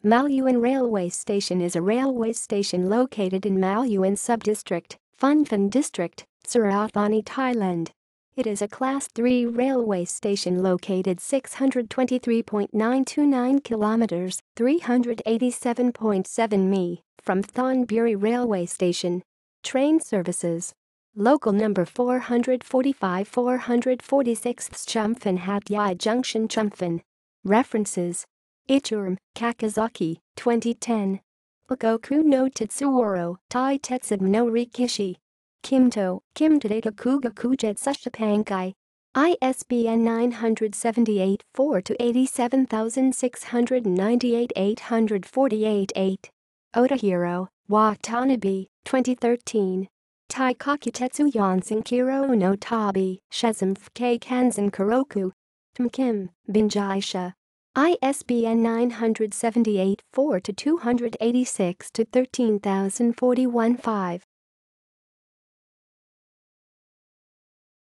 Maluan Railway Station is a railway station located in Maluan Subdistrict, Phunphin District, Surat Thani, Thailand. It is a Class 3 railway station located 623.929 kilometers (387.7 mi) from Thon Buri railway station. Train services. Local number 445-446 Phunphin Hatyai Junction, Phunphin. References. Ichurm, Kakazaki, 2010. Ukoku no Tetsuoro, Tai Tetsub no Rikishi. Kimto, Kimtadata Kuga Kujet Sushapankai. ISBN 978 4-87698 848-8. Otahiro, Watanabe, 2013. Taikaki Tetsu Yonseng Kiro no Tabi, Shezumf K Kanzen Kuroku. Tmkim, Binjaisha. ISBN 978 4-286-13041-5.